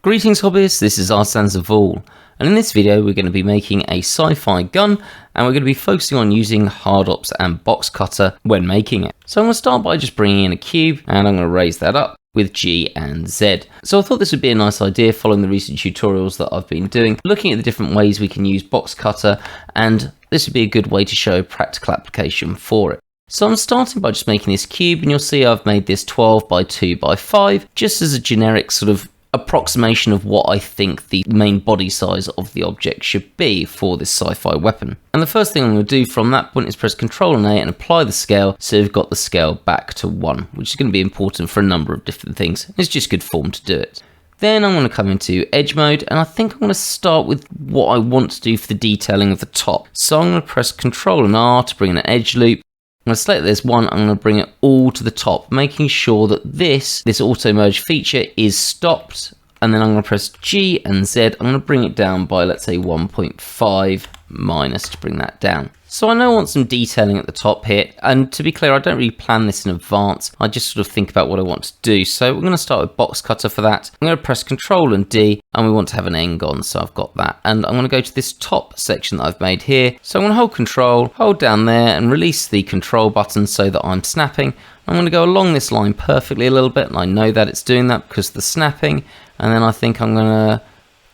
Greetings hobbyists, this is All, and in this video we're going to be making a sci-fi gun and we're going to be focusing on using hard ops and Boxcutter when making it. So I'm going to start by just bringing in a cube and I'm going to raise that up with G and Z. So I thought this would be a nice idea following the recent tutorials that I've been doing, looking at the different ways we can use Boxcutter, and this would be a good way to show a practical application for it. So I'm starting by just making this cube, and you'll see I've made this 12 by 2 by 5 just as a generic sort of approximation of what I think the main body size of the object should be for this sci-fi weapon. And the first thing I'm going to do from that point is press Ctrl and A and apply the scale, so we've got the scale back to 1, which is going to be important for a number of different things. It's just good form to do it. Then I'm going to come into edge mode, and I think I'm going to start with what I want to do for the detailing of the top. So I'm going to press Ctrl and R to bring in an edge loop. I'm going to select this one, I'm going to bring it all to the top, making sure that this auto merge feature is stopped, and then I'm going to press G and Z. I'm going to bring it down by, let's say, 1.5 minus to bring that down. So I know I want some detailing at the top here, and to be clear, I don't really plan this in advance. I just sort of think about what I want to do. So we're going to start with Boxcutter for that. I'm going to press Ctrl and D, and we want to have an end on, so I've got that. And I'm going to go to this top section that I've made here. So I'm going to hold Control, hold down there, and release the Control button so that I'm snapping. I'm going to go along this line perfectly a little bit, and I know that it's doing that because of the snapping. And then I think I'm going to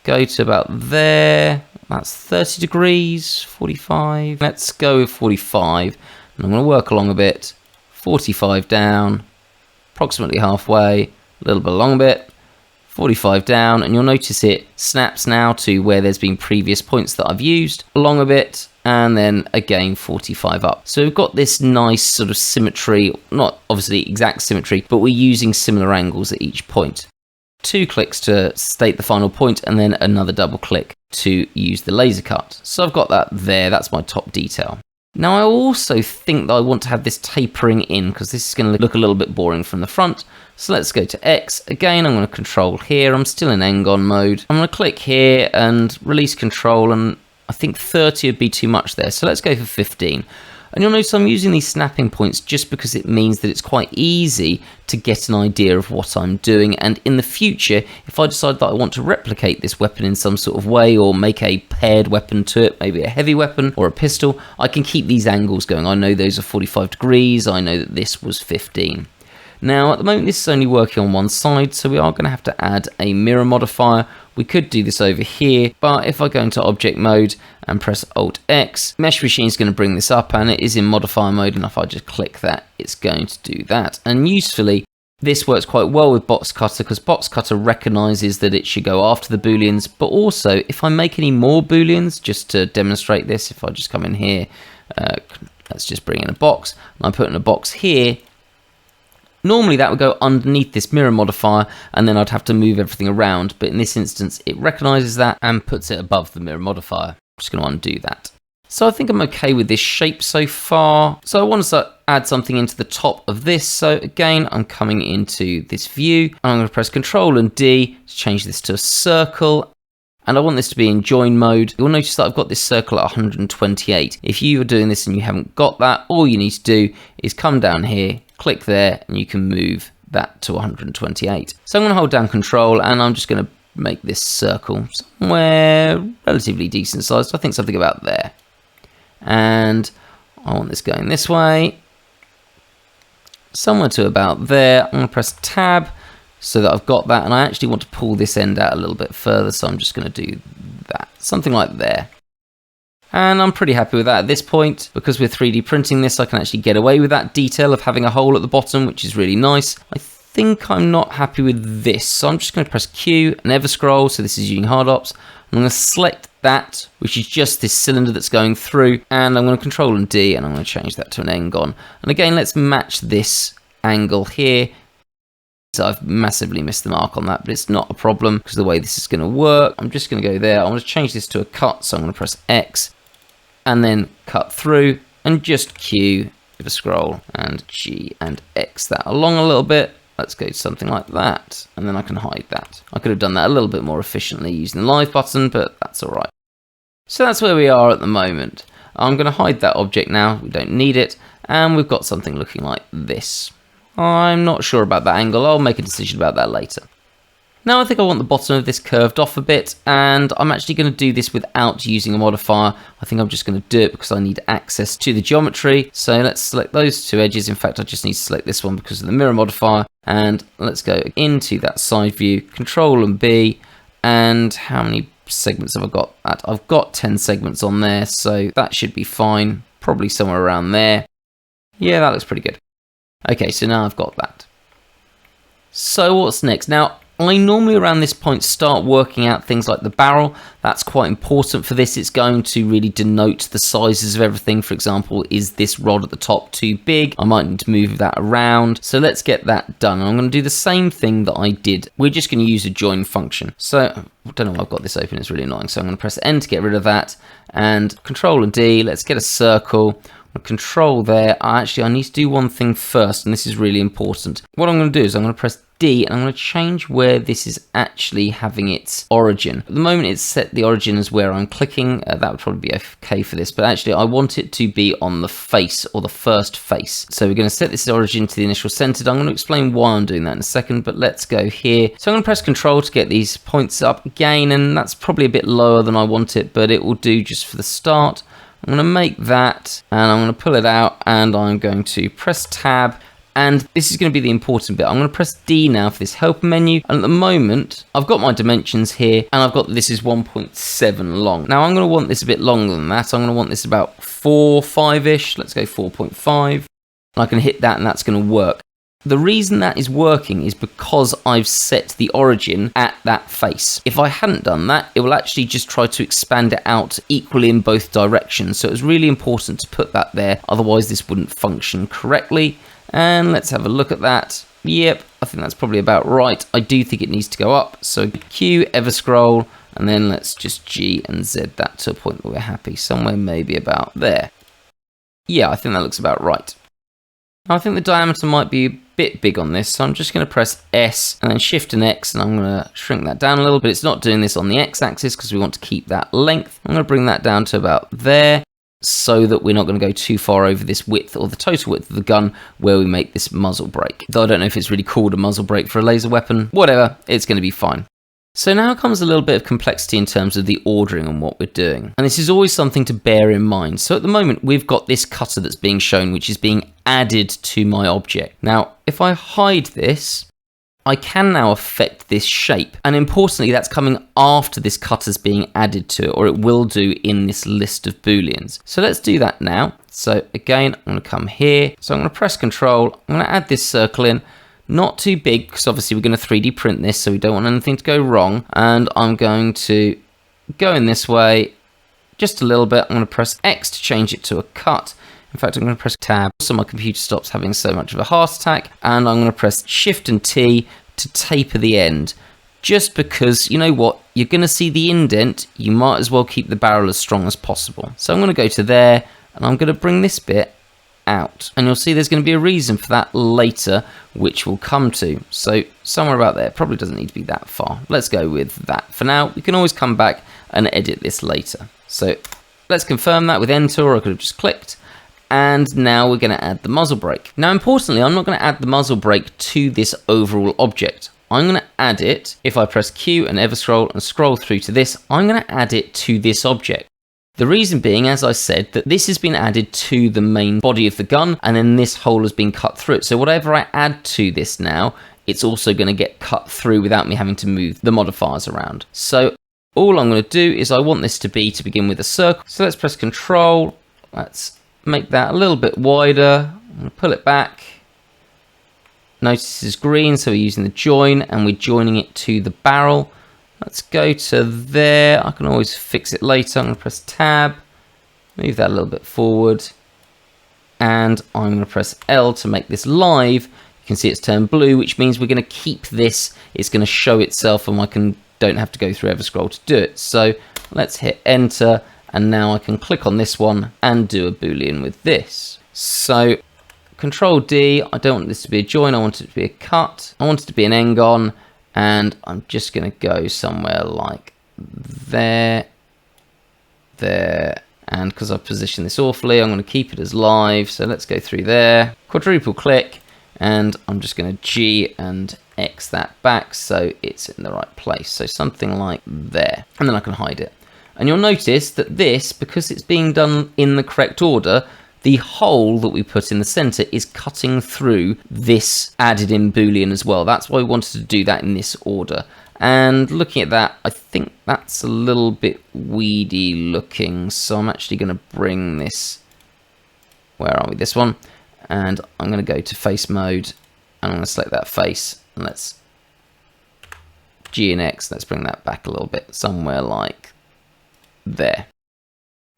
go to about there. That's 30 degrees, 45. Let's go with 45. And I'm going to work along a bit. 45 down, approximately halfway, a little bit along a bit. 45 down, and you'll notice it snaps now to where there's been previous points that I've used. Along a bit, and then again 45 up. So we've got this nice sort of symmetry, not obviously exact symmetry, but we're using similar angles at each point. 2 clicks to state the final point, and then another double click to use the laser cut. So I've got that there, that's my top detail. Now I also think that I want to have this tapering in because this is going to look a little bit boring from the front. So let's go to X. Again, I'm going to control here. I'm still in Engon mode. I'm going to click here and release control, and I think 30 would be too much there. So let's go for 15. And you'll notice I'm using these snapping points just because it means that it's quite easy to get an idea of what I'm doing. And in the future, if I decide that I want to replicate this weapon in some sort of way or make a paired weapon to it, maybe a heavy weapon or a pistol, I can keep these angles going. I know those are 45 degrees. I know that this was 15. Now, at the moment, this is only working on one side, so we are going to have to add a mirror modifier. We could do this over here, but if I go into object mode and press Alt X, Mesh Machine is going to bring this up, and it is in modifier mode, and if I just click that, it's going to do that. And usefully, this works quite well with Boxcutter because Boxcutter recognizes that it should go after the booleans, but also if I make any more booleans, just to demonstrate this, if I just come in here, let's just bring in a box, and I put in a box here. Normally that would go underneath this mirror modifier and then I'd have to move everything around, but in this instance it recognizes that and puts it above the mirror modifier. I'm just going to undo that. So I think I'm okay with this shape so far. So I want to add something into the top of this. So again, I'm coming into this view and I'm going to press Ctrl and D to change this to a circle. And I want this to be in join mode. You'll notice that I've got this circle at 128. If you are doing this and you haven't got that, all you need to do is come down here, click there, and you can move that to 128. So I'm going to hold down Control, and I'm just going to make this circle somewhere relatively decent sized. I think something about there. And I want this going this way, somewhere to about there. I'm going to press Tab so that I've got that, and I actually want to pull this end out a little bit further, so I'm just going to do that, something like there. And I'm pretty happy with that at this point. Because we're 3D printing this, I can actually get away with that detail of having a hole at the bottom, which is really nice. I think I'm not happy with this, so I'm just going to press Q and ever scroll, so this is using hard ops. I'm going to select that, which is just this cylinder that's going through, and I'm going to Control and D, and I'm going to change that to an Engon. And again, let's match this angle here. So I've massively missed the mark on that, but it's not a problem because the way this is going to work, I'm just going to go there. I'm going to change this to a cut, so I'm going to press X and then cut through and just Q, give a scroll, and G and X that along a little bit. Let's go to something like that, and then I can hide that. I could have done that a little bit more efficiently using the live button, but that's all right. So that's where we are at the moment. I'm going to hide that object now. We don't need it, and we've got something looking like this. I'm not sure about that angle. I'll make a decision about that later. Now I think I want the bottom of this curved off a bit, and I'm actually going to do this without using a modifier. I think I'm just going to do it because I need access to the geometry. So let's select those two edges. In fact, I just need to select this one because of the mirror modifier. And let's go into that side view, Control and B. And how many segments have I got? I've got 10 segments on there, so that should be fine. Probably somewhere around there. Yeah, that looks pretty good. Okay, so now I've got that. So what's next? Now, I normally around this point start working out things like the barrel. That's quite important for this. It's going to really denote the sizes of everything. For example, is this rod at the top too big? I might need to move that around. So let's get that done. I'm going to do the same thing that I did. We're just going to use a join function. So I don't know why I've got this open. It's really annoying. So I'm going to press N to get rid of that, and Control and D. Let's get a circle. Control there. I need to do one thing first, and this is really important. What I'm going to do is I'm going to press D, and I'm going to change where this is actually having its origin. At the moment it's set the origin as where I'm clicking. That would probably be okay for this, but actually I want it to be on the face, or the first face. So we're going to set this origin to the initial centered. I'm going to explain why I'm doing that in a second, but let's go here. So I'm going to press Control to get these points up again, and that's probably a bit lower than I want it, but it will do just for the start. I'm going to make that, and I'm going to pull it out, and I'm going to press Tab, and this is going to be the important bit. I'm going to press D now for this helper menu, and at the moment, I've got my dimensions here, and I've got this is 1.7 long. Now, I'm going to want this a bit longer than that. I'm going to want this about 5-ish. Let's go 4.5, and I can hit that, and that's going to work. The reason that is working is because I've set the origin at that face. If I hadn't done that, it will actually just try to expand it out equally in both directions. So it's really important to put that there, otherwise this wouldn't function correctly. And let's have a look at that. Yep, I think that's probably about right. I do think it needs to go up. So Q, ever scroll, and then let's just G and Z that to a point where we're happy. Somewhere maybe about there. Yeah, I think that looks about right. Now, I think the diameter might be a bit big on this, so I'm just going to press S and then Shift and X, and I'm going to shrink that down a little bit. It's not doing this on the X axis because we want to keep that length. I'm going to bring that down to about there so that we're not going to go too far over this width, or the total width of the gun, where we make this muzzle brake. Though I don't know if it's really called a muzzle brake for a laser weapon. Whatever, it's going to be fine. So now comes a little bit of complexity in terms of the ordering and what we're doing. And this is always something to bear in mind. So at the moment, we've got this cutter that's being shown, which is being added to my object. Now, if I hide this, I can now affect this shape. And importantly, that's coming after this cutter's being added to it, or it will do in this list of booleans. So let's do that now. So again, I'm going to come here. So I'm going to press Control. I'm going to add this circle in. Not too big, because obviously we're going to 3D print this, so we don't want anything to go wrong. And I'm going to go in this way just a little bit. I'm going to press X to change it to a cut. In fact, I'm going to press Tab so my computer stops having so much of a heart attack. And I'm going to press Shift and T to taper the end. Just because, you know what, you're going to see the indent, you might as well keep the barrel as strong as possible. So I'm going to go to there, and I'm going to bring this bit out, and you'll see there's going to be a reason for that later, which we'll come to. So somewhere about there, probably doesn't need to be that far. Let's go with that for now. We can always come back and edit this later. So let's confirm that with Enter, or I could have just clicked. And now we're going to add the muzzle brake. Now importantly, I'm not going to add the muzzle brake to this overall object. I'm going to add it, if I press Q and ever scroll and scroll through to this, I'm going to add it to this object. The reason being, as I said, that this has been added to the main body of the gun, and then this hole has been cut through it. So whatever I add to this now, it's also going to get cut through without me having to move the modifiers around. So all I'm going to do is I want this to be, to begin with, a circle. So let's press Control. Let's make that a little bit wider. I'm going to pull it back. Notice this is green, so we're using the join, and we're joining it to the barrel. Let's go to there. I can always fix it later. I'm going to press Tab, move that a little bit forward, and I'm going to press L to make this live. You can see it's turned blue, which means we're going to keep this. It's going to show itself, and don't have to go through Everscroll to do it. So let's hit Enter, and now I can click on this one and do a Boolean with this. So Control D, I don't want this to be a join, I want it to be a cut. I want it to be an N-gon. And I'm just going to go somewhere like there, and because I've positioned this awfully, I'm going to keep it as live. So let's go through there, quadruple click, and I'm just going to G and X that back so it's in the right place. So something like there. And then I can hide it. And you'll notice that this, because it's being done in the correct order, the hole that we put in the center is cutting through this added in boolean as well. That's why we wanted to do that in this order. And looking at that, I think that's a little bit weedy looking. So I'm actually going to bring this, where are we? This one. And I'm going to go to face mode and I'm going to select that face. And let's G and X, let's bring that back a little bit, somewhere like there.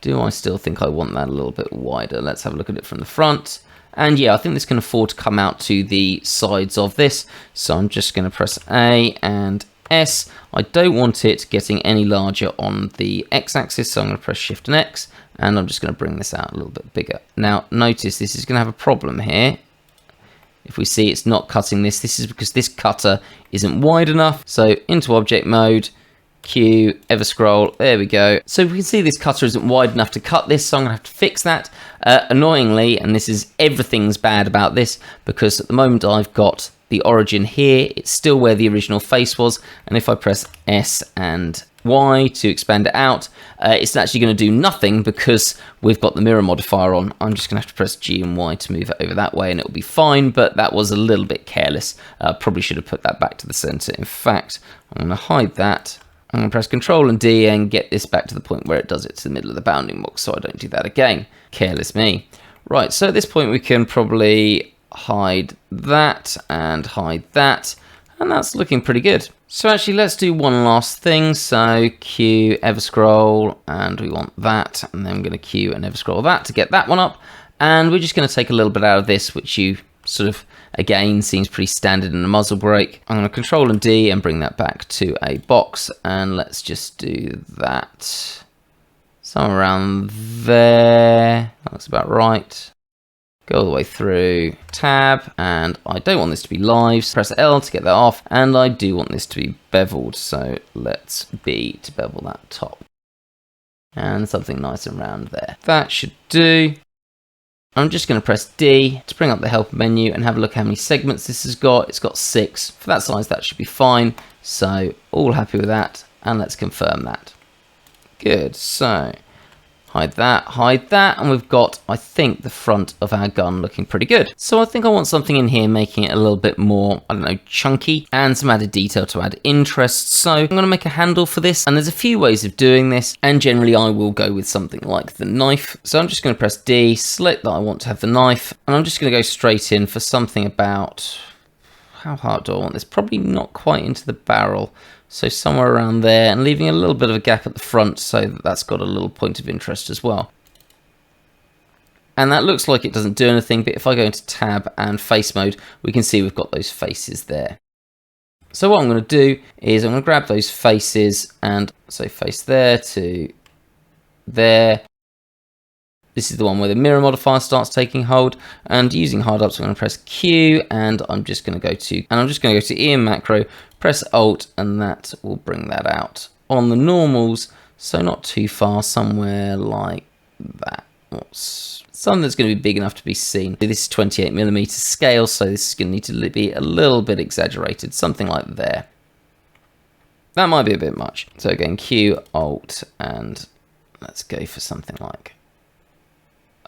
Do I still think I want that a little bit wider? Let's have a look at it from the front. And yeah, I think this can afford to come out to the sides of this. So I'm just going to press A and S. I don't want it getting any larger on the X-axis, so I'm going to press Shift and X. And I'm just going to bring this out a little bit bigger. Now, notice this is going to have a problem here. If we see it's not cutting this, this is because this cutter isn't wide enough. So into object mode, Q, ever scroll, there we go. So we can see this cutter isn't wide enough to cut this, so I'm gonna have to fix that. Annoyingly, and this is everything's bad about this, because at the moment I've got the origin here, it's still where the original face was, and if I press S and Y to expand it out, it's actually going to do nothing because we've got the mirror modifier on. I'm just going to have to press G and Y to move it over that way and it'll be fine, but that was a little bit careless. Probably should have put that back to the center. In fact, I'm going to hide that. I'm going to press Control and D and get this back to the point where it does it to the middle of the bounding box so I don't do that again. Careless me. Right, so at this point we can probably hide that and hide that, and that's looking pretty good. So actually let's do one last thing. So Q, ever scroll, and we want that, and then I'm going to Q and ever scroll that to get that one up, and we're just going to take a little bit out of this, which you sort of, again, seems pretty standard in a muzzle brake. I'm going to Control and D and bring that back to a box, and let's just do that somewhere around there. That looks about right. Go all the way through, tab, and I don't want this to be live, so press L to get that off, and I do want this to be beveled, so let's B to bevel that top. And something nice and round there. That should do. I'm just going to press D to bring up the help menu and have a look how many segments this has got. It's got 6. For that size, that should be fine. So, all happy with that, and let's confirm that. Good, so hide that, and we've got, I think, the front of our gun looking pretty good. So I think I want something in here making it a little bit more, I don't know, chunky, and some added detail to add interest. So I'm going to make a handle for this, and there's a few ways of doing this, and generally I will go with something like the knife. So I'm just going to press D, select that I want to have the knife, and I'm just going to go straight in for something about, how hard do I want this? Probably not quite into the barrel. So somewhere around there, and leaving a little bit of a gap at the front so that that's got a little point of interest as well. And that looks like it doesn't do anything, but if I go into tab and face mode, we can see we've got those faces there. So what I'm going to do is I'm going to grab those faces and so face there to there. This is the one where the mirror modifier starts taking hold, and using hard ups, I'm going to press Q, and I'm just going to go to E in macro, press Alt, and that will bring that out on the normals, so not too far, somewhere like that. Something that's going to be big enough to be seen. This is 28mm scale, so this is going to need to be a little bit exaggerated, something like there. That might be a bit much. So again, Q, Alt, and let's go for something like,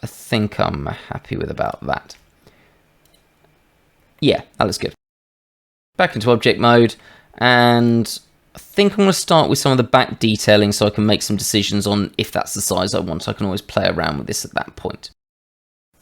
I think I'm happy with about that. Yeah, that looks good. Back into object mode, and I think I'm going to start with some of the back detailing so I can make some decisions on if that's the size I want. I can always play around with this at that point.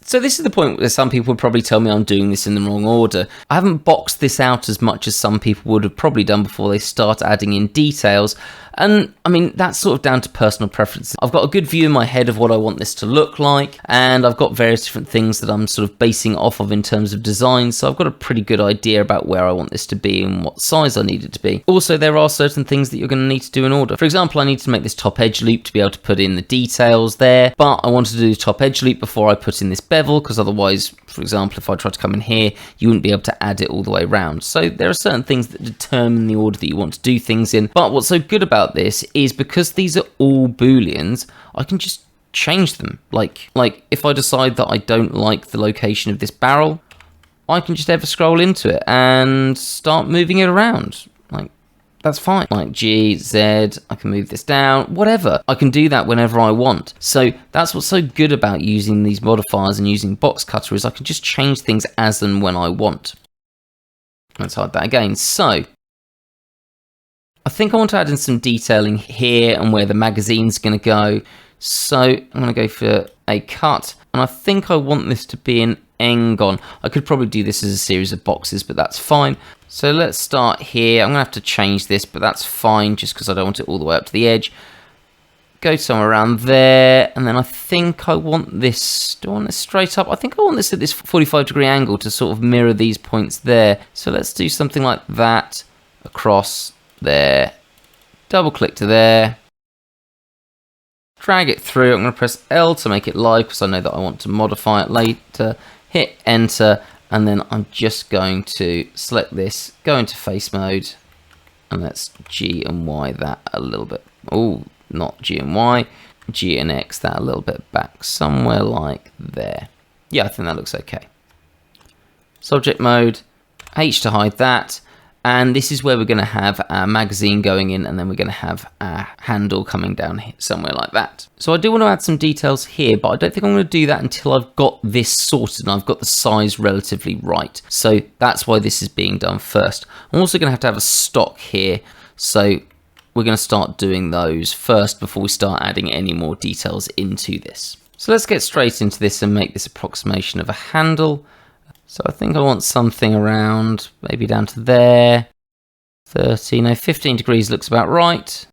So this is the point where some people would probably tell me I'm doing this in the wrong order. I haven't boxed this out as much as some people would have probably done before they start adding in details. And I mean, that's sort of down to personal preferences. I've got a good view in my head of what I want this to look like, and I've got various different things that I'm sort of basing off of in terms of design, so I've got a pretty good idea about where I want this to be and what size I need it to be. Also, there are certain things that you're going to need to do in order. For example, I need to make this top edge loop to be able to put in the details there, but I wanted to do the top edge loop before I put in this bevel, because otherwise, for example, if I try to come in here, you wouldn't be able to add it all the way around. So there are certain things that determine the order that you want to do things in, but what's so good about this is because these are all booleans, I can just change them. Like if I decide that I don't like the location of this barrel, I can just ever scroll into it and start moving it around. Like, that's fine. Like G, Z, I can move this down, whatever. I can do that whenever I want. So that's what's so good about using these modifiers and using Boxcutter is I can just change things as and when I want. Let's hide that again. So I think I want to add in some detailing here and where the magazine's going to go. So I'm going to go for a cut, and I think I want this to be an N-gon. I could probably do this as a series of boxes, but that's fine. So let's start here. I'm going to have to change this, but that's fine just because I don't want it all the way up to the edge. Go somewhere around there, and then I think I want this, do I want this straight up? I think I want this at this 45-degree angle to sort of mirror these points there. So let's do something like that, across there, double click to there, drag it through. I'm going to press L to make it live because I know that I want to modify it later, hit enter, and then I'm just going to select this, go into face mode, and let's G and Y that a little bit. Oh, not G and Y, G and X that a little bit back, somewhere like there. Yeah, I think that looks okay. Subject mode, H to hide that, and this is where we're going to have our magazine going in, and then we're going to have our handle coming down here, somewhere like that. So I do want to add some details here, but I don't think I'm going to do that until I've got this sorted and I've got the size relatively right. So that's why this is being done first. I'm also going to have a stock here, so we're going to start doing those first before we start adding any more details into this. So let's get straight into this and make this approximation of a handle. So I think I want something around, maybe down to there, 30, no, 15 degrees looks about right.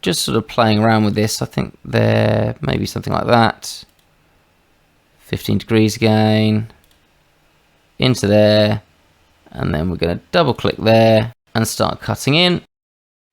Just sort of playing around with this, I think there, maybe something like that. 15 degrees again, into there, and then we're going to double click there and start cutting in.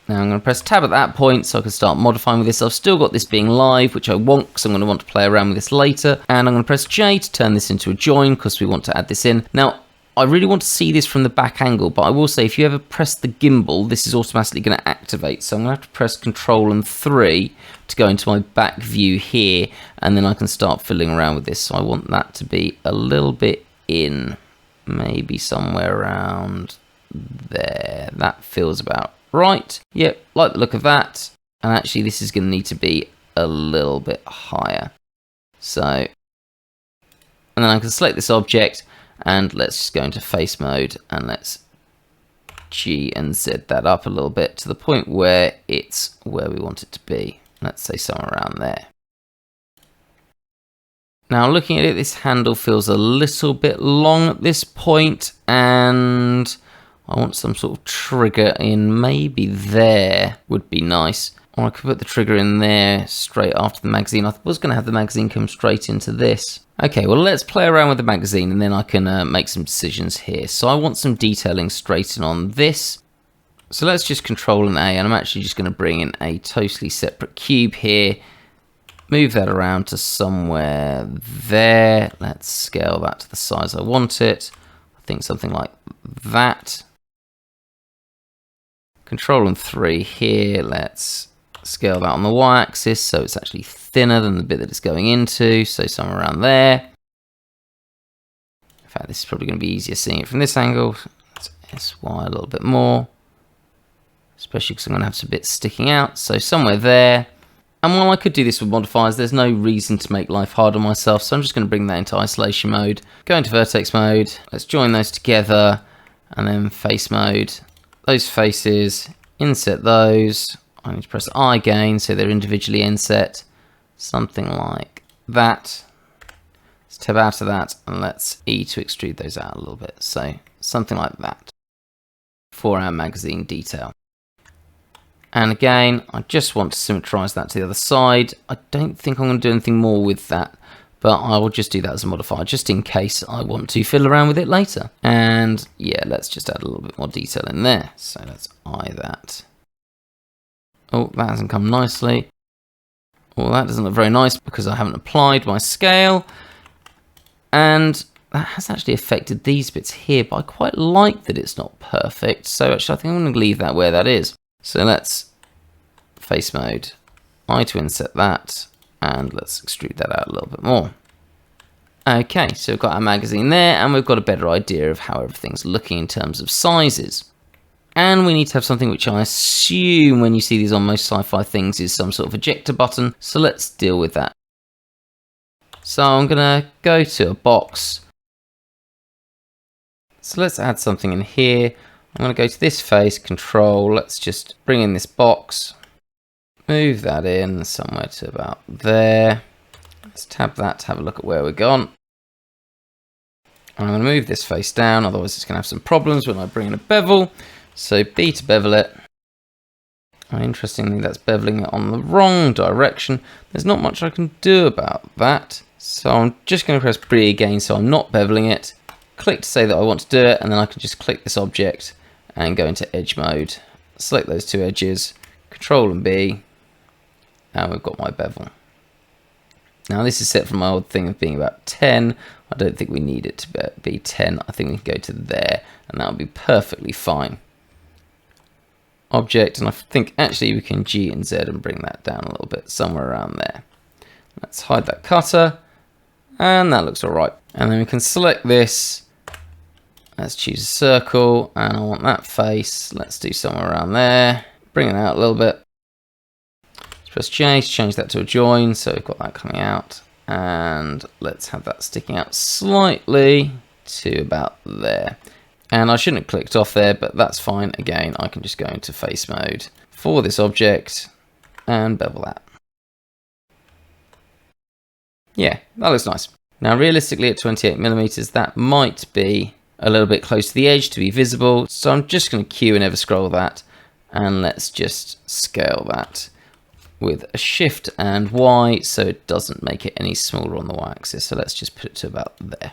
Now I'm going to press tab at that point so I can start modifying with this. I've still got this being live, which I want because I'm going to want to play around with this later. And I'm going to press J to turn this into a join because we want to add this in. Now, I really want to see this from the back angle, but I will say if you ever press the gimbal, this is automatically going to activate. So I'm going to have to press Control and 3 to go into my back view here, and then I can start fiddling around with this. So I want that to be a little bit in, maybe somewhere around there. That feels about right. Yep, like the look of that. And actually this is going to need to be a little bit higher. So, and then I can select this object and let's just go into face mode and let's G and Z that up a little bit to the point where it's where we want it to be. Let's say somewhere around there. Now looking at it, this handle feels a little bit long at this point, and I want some sort of trigger in maybe there would be nice. Or I could put the trigger in there straight after the magazine. I was going to have the magazine come straight into this. Okay, well let's play around with the magazine and then I can make some decisions here. So I want some detailing straight in on this. So let's just Control and A, and I'm actually just going to bring in a totally separate cube here. Move that around to somewhere there. Let's scale that to the size I want it. I think something like that. Control and 3 here, let's scale that on the y-axis so it's actually thinner than the bit that it's going into, so somewhere around there. In fact, this is probably going to be easier seeing it from this angle. Let's SY a little bit more, especially because I'm going to have some bits sticking out, so somewhere there. And while I could do this with modifiers, there's no reason to make life hard on myself, so I'm just going to bring that into isolation mode, go into vertex mode, let's join those together, and then face mode. Those faces, inset those. I need to press I again so they're individually inset. Something like that. Let's tab out of that and let's E to extrude those out a little bit. So something like that for our magazine detail. And again, I just want to symmetrize that to the other side. I don't think I'm going to do anything more with that, but I will just do that as a modifier, just in case I want to fiddle around with it later. And yeah, let's just add a little bit more detail in there. So let's eye that. Oh, that hasn't come nicely. Well, that doesn't look very nice because I haven't applied my scale. And that has actually affected these bits here, but I quite like that it's not perfect. So actually, I think I'm going to leave that where that is. So let's face mode, I to inset that. And let's extrude that out a little bit more. Okay, so we've got our magazine there, and we've got a better idea of how everything's looking in terms of sizes. And we need to have something which I assume when you see these on most sci-fi things is some sort of ejector button, so let's deal with that. So I'm going to go to a box. So let's add something in here. I'm going to go to this face, control, let's just bring in this box, move that in somewhere to about there. Let's tab that to have a look at where we're gone. I'm going to move this face down, otherwise it's going to have some problems when I bring in a bevel. So B to bevel it. Interestingly, that's beveling it on the wrong direction. There's not much I can do about that. So I'm just going to press B again so I'm not beveling it. Click to say that I want to do it, and then I can just click this object and go into edge mode. Select those two edges, Control and B, and we've got my bevel. Now this is set from my old thing of being about 10. I don't think we need it to be 10. I think we can go to there, and that'll be perfectly fine. Object, and I think actually we can G and Z and bring that down a little bit, somewhere around there. Let's hide that cutter, and that looks alright. And then we can select this. Let's choose a circle, and I want that face. Let's do somewhere around there. Bring it out a little bit. Let's press J to change that to a join, so we've got that coming out. And let's have that sticking out slightly to about there. And I shouldn't have clicked off there, but that's fine. Again, I can just go into face mode for this object and bevel that. Yeah, that looks nice. Now, realistically, at 28mm, that might be a little bit close to the edge to be visible. So I'm just going to Q and ever scroll that, and let's just scale that with a Shift and Y so it doesn't make it any smaller on the Y-axis. So let's just put it to about there.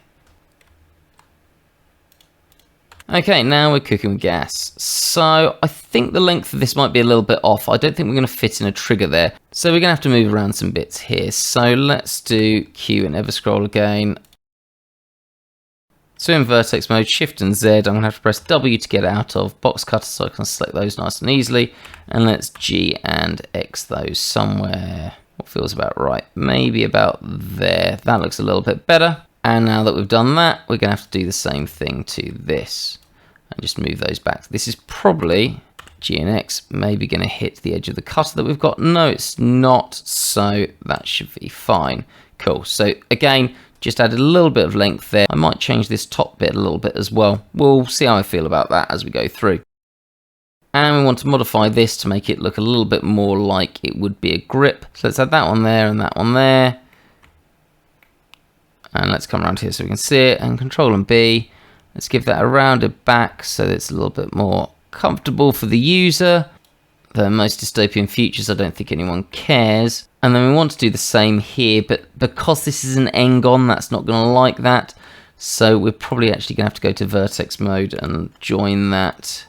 Okay, now we're cooking with gas. So I think the length of this might be a little bit off. I don't think we're going to fit in a trigger there. So we're going to have to move around some bits here. So let's do Q and ever scroll again. So in vertex mode, Shift and Z, I'm going to have to press W to get out of Boxcutter so I can select those nice and easily. And let's G and X those somewhere. What feels about right? Maybe about there. That looks a little bit better. And now that we've done that, we're going to have to do the same thing to this. And just move those back. This is probably, G and X, maybe going to hit the edge of the cutter that we've got. No, it's not. So that should be fine. Cool. So again, just added a little bit of length there. I might change this top bit a little bit as well. We'll see how I feel about that as we go through. And we want to modify this to make it look a little bit more like it would be a grip. So let's add that one there and that one there. And let's come around here so we can see it, and Control and B. Let's give that a rounded back so that it's a little bit more comfortable for the user. The most dystopian futures, I don't think anyone cares. And then we want to do the same here, but because this is an N-gon, that's not going to like that. So we're probably actually going to have to go to vertex mode and join that.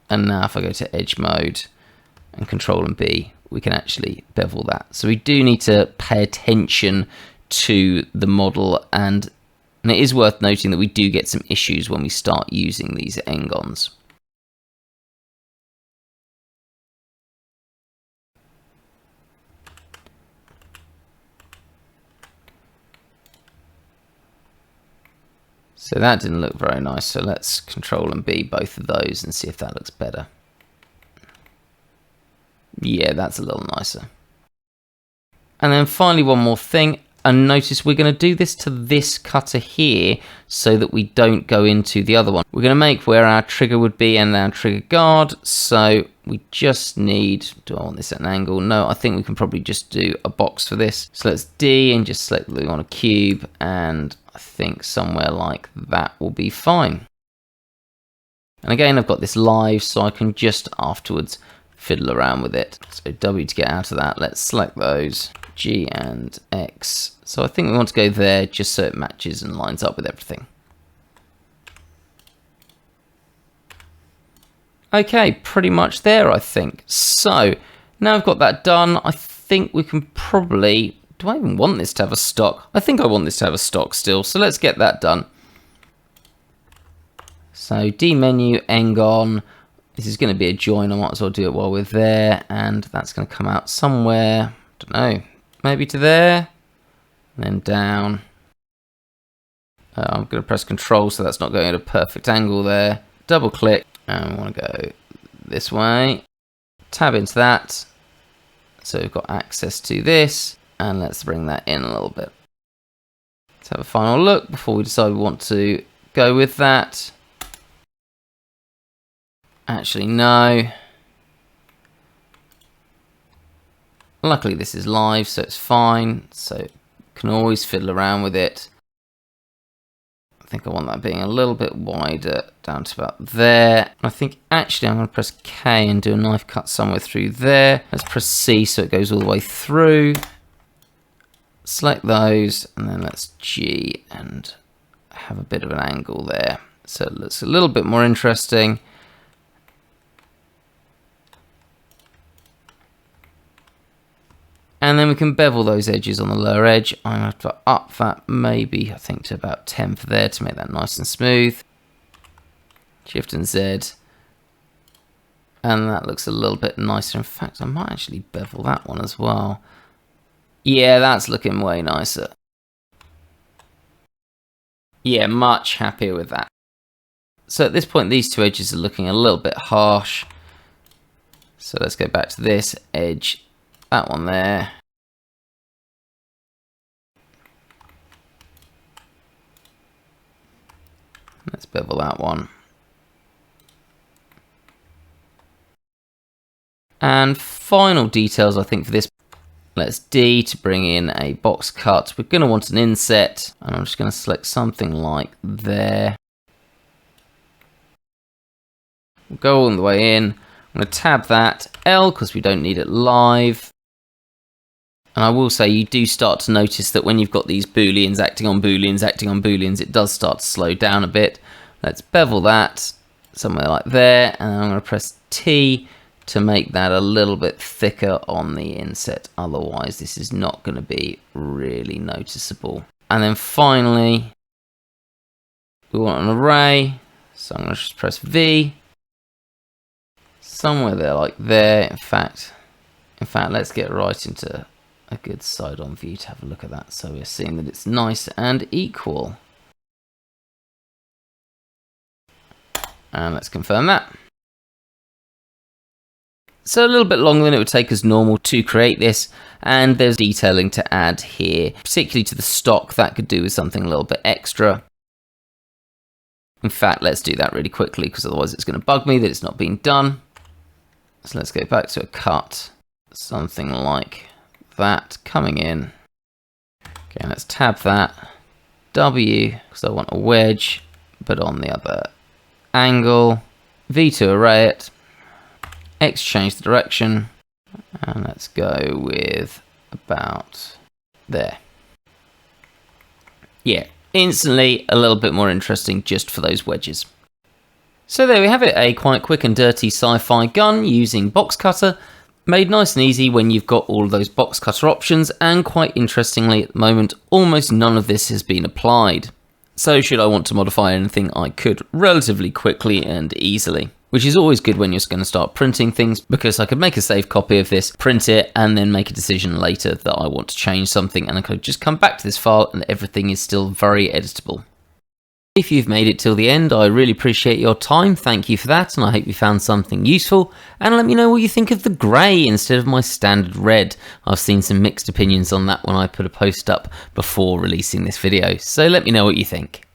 And now if I go to edge mode and Control and B, we can actually bevel that. So we do need to pay attention to the model, and it is worth noting that we do get some issues when we start using these N-gons. So that didn't look very nice, so let's Control and B both of those and see if that looks better. Yeah, that's a little nicer. And then finally, one more thing. And notice we're going to do this to this cutter here so that we don't go into the other one. We're going to make where our trigger would be and our trigger guard. So we just need, do I want this at an angle? No, I think we can probably just do a box for this. So let's D and just select that we want a cube. And I think somewhere like that will be fine. And again, I've got this live, so I can just afterwards fiddle around with it. So W to get out of that, let's select those, G and X. So I think we want to go there just so it matches and lines up with everything. Okay, pretty much there, I think. So now I've got that done, I think we can probably, do I even want this to have a stock? I think I want this to have a stock still, so let's get that done. So D menu, N-gon. This is going to be a join, I might as well do it while we're there, and that's going to come out somewhere, I don't know, maybe to there, and then down. I'm going to press Control so that's not going at a perfect angle there. Double click, and we want to go this way. Tab into that, so we've got access to this, and let's bring that in a little bit. Let's have a final look before we decide we want to go with that. Actually, no. Luckily this is live, so it's fine, so can always fiddle around with it. I think I want that being a little bit wider, down to about there. I think actually I'm going to press K and do a knife cut somewhere through there. Let's press C so it goes all the way through. Select those, and then let's G and have a bit of an angle there. So it looks a little bit more interesting. And then we can bevel those edges on the lower edge. I'm going to up that maybe, I think, to about 10 for there to make that nice and smooth. Shift and Z. And that looks a little bit nicer. In fact, I might actually bevel that one as well. Yeah, that's looking way nicer. Yeah, much happier with that. So at this point, these two edges are looking a little bit harsh. So let's go back to this edge. That one there. Let's bevel that one. And final details, I think, for this. Let's D to bring in a box cut. We're going to want an inset, and I'm just going to select something like there. We'll go all the way in. I'm going to tab that, L, because we don't need it live. And I will say you do start to notice that when you've got these booleans acting on booleans, it does start to slow down a bit. Let's bevel that somewhere like there, and I'm going to press T to make that a little bit thicker on the inset. Otherwise, this is not going to be really noticeable. And then finally, we want an array, so I'm going to just press V. Somewhere there like there. In fact, let's get right into a good side-on view to have a look at that, so we're seeing that it's nice and equal. And let's confirm that. So a little bit longer than it would take as normal to create this, and there's detailing to add here, particularly to the stock. That could do with something a little bit extra. In fact, let's do that really quickly, because otherwise it's going to bug me that it's not being done. So let's go back to a cut, something like that coming in. Okay, let's tab that. W, because I want a wedge, but on the other angle. V to array it. X, change the direction. And let's go with about there. Yeah, instantly a little bit more interesting just for those wedges. So there we have it, a quite quick and dirty sci-fi gun using Boxcutter. Made nice and easy when you've got all of those box cutter options, and quite interestingly at the moment, almost none of this has been applied. So should I want to modify anything, I could relatively quickly and easily. Which is always good when you're going to start printing things, because I could make a safe copy of this, print it, and then make a decision later that I want to change something, and I could just come back to this file and everything is still very editable. If you've made it till the end, I really appreciate your time. Thank you for that, and I hope you found something useful. And let me know what you think of the grey instead of my standard red. I've seen some mixed opinions on that when I put a post up before releasing this video, so let me know what you think.